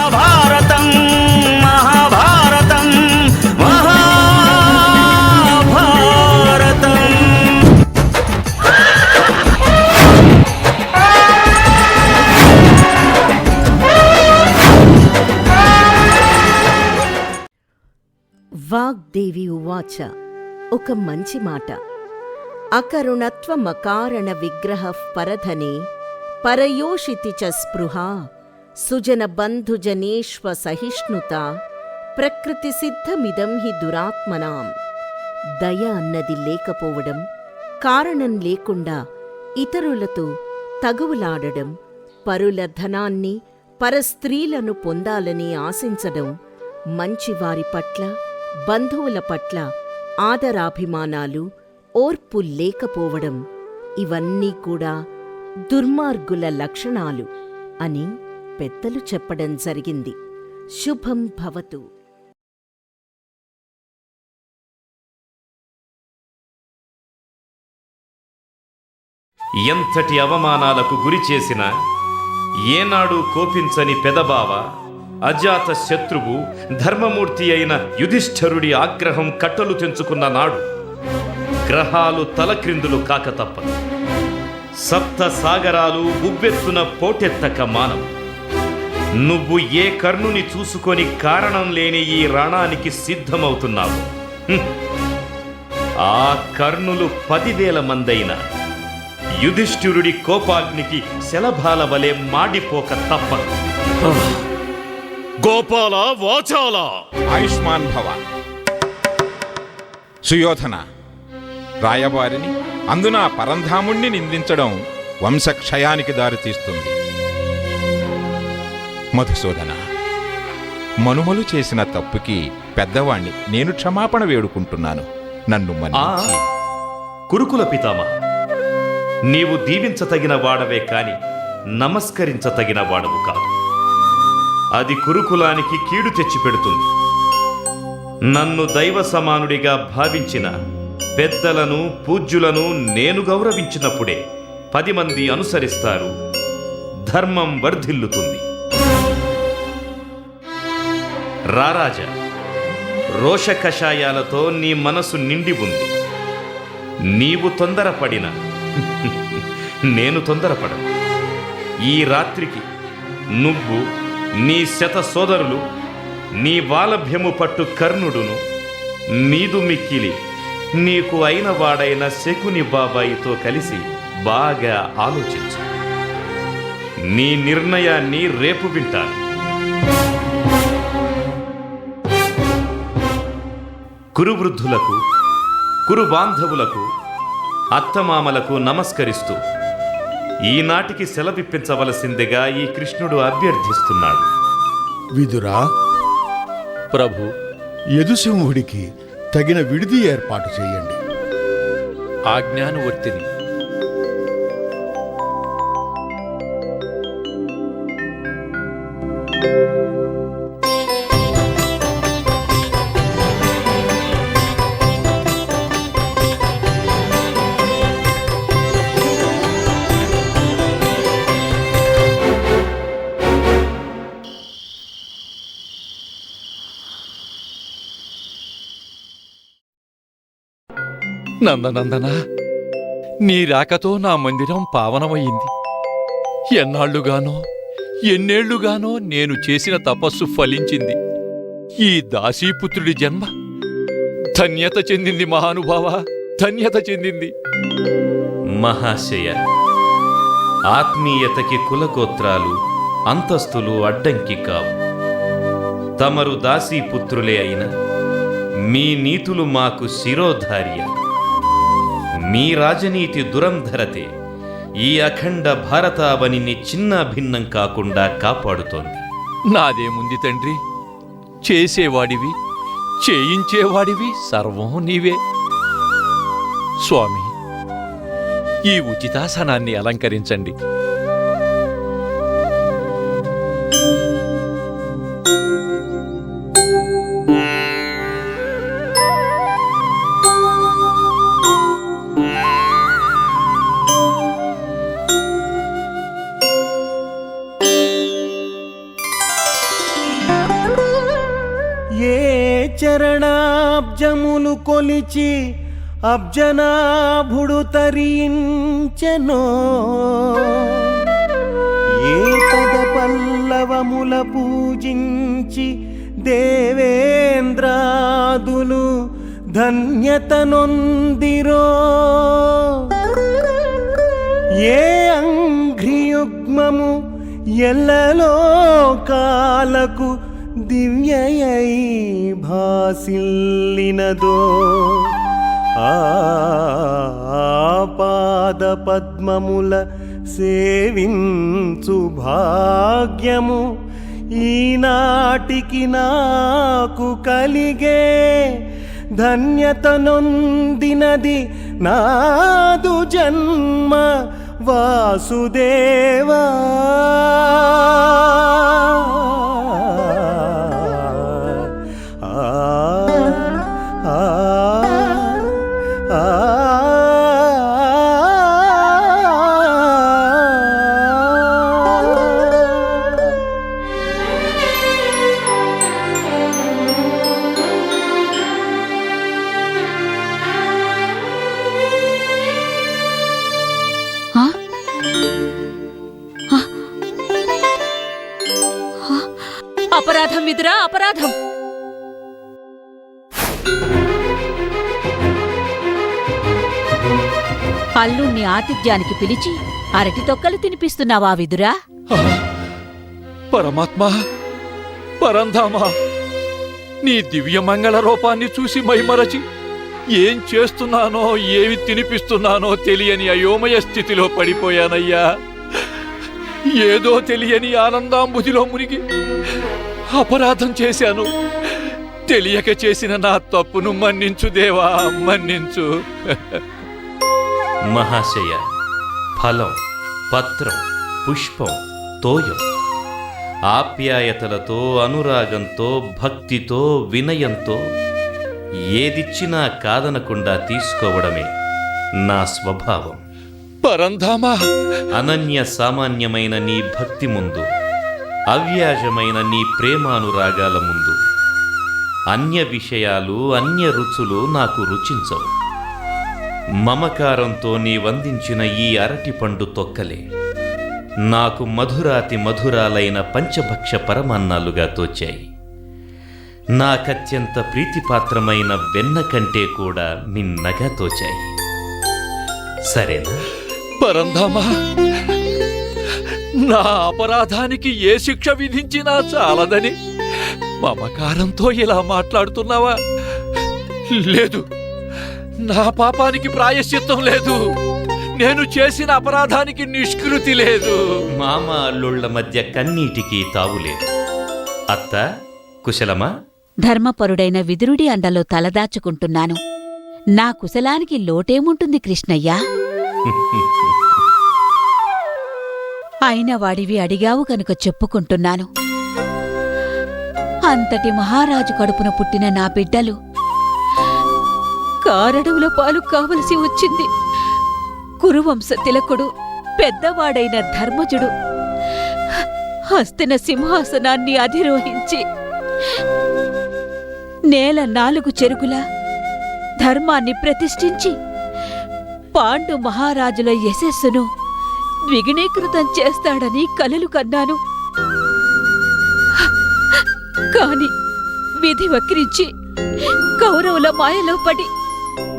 మహాభారతం మహాభారతం మహాభారతం. వాగ్దేవి ఉవాచ. ఒక మంచి మాట. అకరుణత్వమకారణ విగ్రహ పరధనే పరయోషితి చ స్పృహ సుజన బంధుజనేష్వ సహిష్ణుత ప్రకృతి సిద్ధమిదం హి దురాత్మనాం. దయ అన్నది లేకపోవడం, కారణం లేకుండా ఇతరులతో తగువులాడడం, పరుల ధనాన్ని, పరస్త్రీలను పొందాలని ఆశించడం, మంచివారి పట్ల, బంధువుల పట్ల ఆదరాభిమానాలు, ఓర్పు లేకపోవడం, ఇవన్నీ కూడా దుర్మార్గుల లక్షణాలు అని పెద్దలు చెప్పడం జరిగింది. శుభం భవతు. ఎంతటి అవమానాలకు గురిచేసిన ఏనాడు కోపించని పెదబావ, అజాత శత్రువు, ధర్మమూర్తి అయిన యుధిష్ఠరుడి ఆగ్రహం కట్టలు తెంచుకున్న నాడు గ్రహాలు తలక్రిందులు కాక తప్పదు. సప్త సాగరాలు ఉవ్వెత్తున పోటెత్తక మానవు. నువ్వు ఏ కర్ణుని చూసుకొని కారణం లేని ఈ రణానికి సిద్ధమవుతున్నావు. ఆ కర్ణులు 10,000 మందైన యుధిష్ఠిరుడి కోపాగ్నికి శలభాల వలె మాడిపోక తప్పదు. గోపాల వాచాల. ఆయుష్మాన్ భవ. సుయోధన, రాయబారిని, అందున పరంధాముణ్ణి నిందించడం వంశక్షయానికి దారితీస్తుంది. మధుసూదన, మనుమలు చేసిన తప్పుకి పెద్దవాణ్ణి నేను క్షమాపణ వేడుకుంటున్నాను. నన్ను మన్నించి. కురుకుల పితామహ, నీవు దీవించతగిన వాడవే కాని నమస్కరించతగిన వాడవు కాదు. అది కురుకులానికి కీడు తెచ్చిపెడుతుంది. నన్ను దైవ సమానుడిగా భావించిన పెద్దలను, పూజ్యులను నేను గౌరవించినప్పుడే 10 మంది అనుసరిస్తారు, ధర్మం వర్ధిల్లుతుంది. రారాజా, రోష కషాయాలతో నీ మనసు నిండి ఉంది. నీవు తొందరపడిన నేను తొందరపడను. ఈ రాత్రికి నువ్వు, నీ శత సోదరులు, నీ వాలభ్యము పట్టు కర్ణుడును, నీదు మిక్కిలి నీకు అయిన వాడైన శకుని బాబాయితో కలిసి బాగా ఆలోచించు. నీ నిర్ణయాన్ని రేపు వింటాను. కురువృద్ధులకు, కురు బాంధవులకు, అత్తమామలకు నమస్కరిస్తూ ఈనాటికి సెలవిప్పించవలసిందిగా ఈ కృష్ణుడు అభ్యర్థిస్తున్నాడు. విదురా, ప్రభు, యదుసింహుడికి తగిన విడిది ఏర్పాటు చేయండి. ఆజ్ఞానువర్తిని. నందనందన, నీ రాకతో నా మందిరం పావనమయ్యింది. ఎన్నాళ్లుగానో, ఎన్నేళ్లుగానో నేను చేసిన తపస్సు ఫలించింది. ఈ దాసీపుత్రుడి జన్మ ధన్యత చెందింది. మహానుభావ, ధన్యత చెందింది. మహాశయ, ఆత్మీయతకి కులగోత్రాలు, అంతస్తులు అడ్డంకి కావు. తమరు దాసీపుత్రులే అయిన మీ నీతులు మాకు శిరోధార్య. మీ రాజనీతి దురంధరతే ఈ అఖండ భారతావనిని చిన్న భిన్నం కాకుండా కాపాడుతోంది. నాదేముంది తండ్రి, చేసేవాడివి, చేయించేవాడివి, సర్వం నీవే. స్వామి, ఈ ఉచితాసనాన్ని అలంకరించండి. చరణాబ్జములు కొలిచి అబ్జనాభుడు తరించెనో ఏ పద పల్లవముల పూజించి దేవేంద్రాదులు ధన్యతనొందిరో ఏ అంఘ్రియుగ్మము ఎల్లలోకాలకు దివ్యయై భాసిల్లినదో ఆ పాద పద్మముల సేవించు భాగ్యము ఈనాటికి నాకు కలిగే ధన్యతనొందినది నాదు జన్మ వాసుదేవా అపరాధం విదురా, అపరాధం. అల్లుణ్ణి ఆతిథ్యానికి పిలిచి అరటి తొక్కలు తినిపిస్తున్నావా విదురా? పరమాత్మ, పరంధామా, నీ దివ్యమంగళ రూపాన్ని చూసి మైమరచి ఏం చేస్తున్నానో ఏమి తినిపిస్తున్నానో తెలియని అయోమయ స్థితిలో పడిపోయానయ్యా. ఏదో తెలియని ఆనందాంబుదిలో మునిగి అపరాధం చేశాను. తెలియక చేసిన నా తప్పును మన్నించు దేవా, మన్నించు. మహాశయ, ఫలం, పత్రం, పుష్పం, తోయం ఆప్యాయతలతో, అనురాగంతో, భక్తితో, వినయంతో ఏదిచ్చినా కాదనకుండా తీసుకోవడమే నా స్వభావం. పరంధామా, అనన్య సామాన్యమైన నీ భక్తి ముందు, అవ్యాజమైన నీ ప్రేమానురాగాల ముందు అన్య విషయాలు, అన్య రుచులు నాకు రుచించవు. మమకారంతో నీవందించిన ఈ అరటి పండు తొక్కలే నాకు మధురాతి మధురాలైన పంచభక్ష పరమాన్నాలుగా తోచాయి. నాకత్యంత ప్రీతిపాత్రమైన వెన్న కంటే కూడా మిన్నగా తోచాయి. సరేనా? పరంధామా, నా అపరాధానికి ఏ శిక్ష విధించినా చాలదని మమకారంతో ఇలా మాట్లాడుతున్నావా? లేదు, నా పాపానికి ప్రాయశ్చిత్తం లేదు. నేను చేసిన అపరాధానికి నిష్కృతి లేదు. మామ అల్లుళ్ల మధ్య కన్నీటికి తావులేదు. అత్త, కుశలమా? ధర్మపరుడైన విదురుడి అండలో తలదాచుకుంటున్నాను. నా కుశలానికి లోటేముంటుంది కృష్ణయ్యా? అయిన వాడివి అడిగావు కనుక చెప్పుకుంటున్నాను. అంతటి మహారాజు కడుపున పుట్టిన నా బిడ్డలు కారడవుల పాలు కావలసి వచ్చింది. కురువంశ తిలకుడు, పెద్దవాడైన ధర్మజుడు హస్తిన సింహాసనాన్ని అధిరోహించి నేల 4 చెరుగులా ధర్మాన్ని ప్రతిష్ఠించి పాండు మహారాజుల యశస్సును ద్విగుణీకృతం చేస్తాడని కలలు కన్నాను. కాని విధి వక్రించి కౌరవుల మాయలో పడి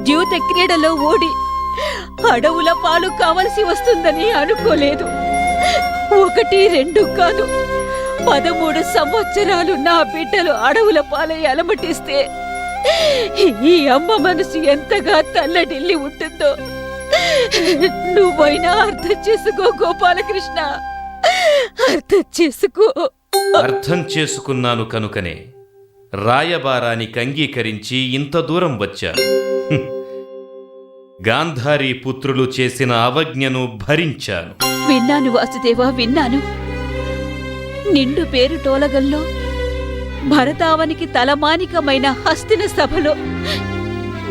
జీవిత క్రీడలో ఓడి అడవుల పాలు కావలసి వస్తుందని అనుకోలేదు. 1, 2 కాదు, 13 సంవత్సరాలు నా బిడ్డలు అడవుల పాలై అలమటిస్తే ఈ అమ్మ మనసు ఎంతగా తల్లడిల్లి ఉంటుందో నువ్వైనా అర్థం చేసుకో గోపాలకృష్ణ, అర్థం చేసుకో. అర్థం చేసుకున్నాను కనుకనే రాయబారానికి అంగీకరించి ఇంత దూరం వచ్చాను. గాంధారీ పుత్రులు చేసిన అవజ్ఞను భరించాను. విన్నాను వాసుదేవా, విన్నాను. నిండు పేరు టోలగల్లో భరతావనికి తలమానికమైన హస్తిన సభలో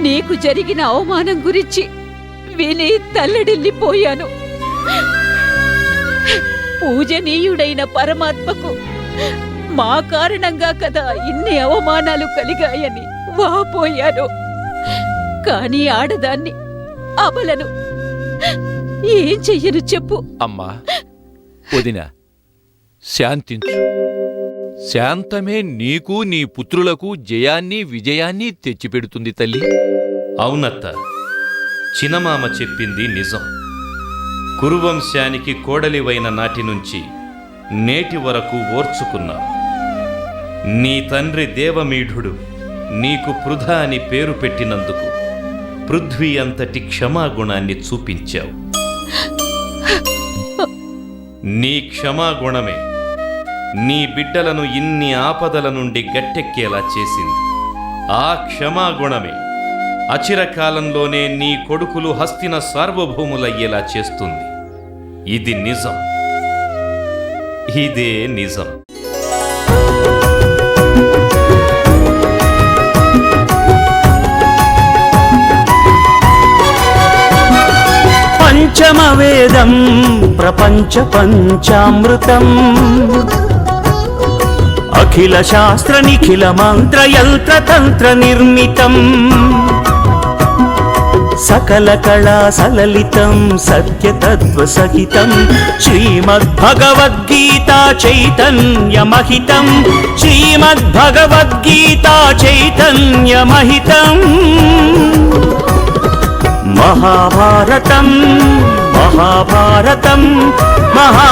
నీకు జరిగిన అవమానం గురించి విని తల్లడిల్లిపోయాను. పూజనీయుడైన పరమాత్మకు మా కారణంగా కదా ఇన్ని అవమానాలు కలిగాయని వాపోయాను. కాని ఆడదాన్ని, అబలను ఏం చెయ్యను చెప్పు. అమ్మా వదినా, శాంతించు. శాంతమే నీకు నీ పుత్రులకు జయాన్ని విజయాన్ని తెచ్చిపెడుతుంది తల్లి. అవునత్త, చినమామ చెప్పింది నిజం. కురువంశానికి కోడలివైన నాటి నుంచి నేటి వరకు ఓర్చుకున్నావు. నీ తండ్రి దేవమీఢుడు నీకు పృథ అని పేరు పెట్టినందుకు పృథ్వీ అంతటి క్షమాగుణాన్ని చూపించావు. నీ క్షమాగుణమే నీ బిడ్డలను ఇన్ని ఆపదల నుండి గట్టెక్కేలా చేసింది. ఆ క్షమాగుణమే అచిరకాలంలోనే నీ కొడుకులు హస్తిన సార్వభౌములయ్యేలా చేస్తుంది. ఇది నిజం, ఇదే నిజం. పంచమవేదం ప్రపంచ పంచామృతం అఖిల శాస్త్ర నిఖిల మంత్ర యంత్ర తంత్ర నిర్మితం సకల కళా సలలితం సత్యతత్వ సహితం శ్రీమద్భగవద్గీతా చైతన్యమహితం శ్రీమద్భగవద్గీతా చైతన్యమహితం మహాభారతం మహాభారతం మహా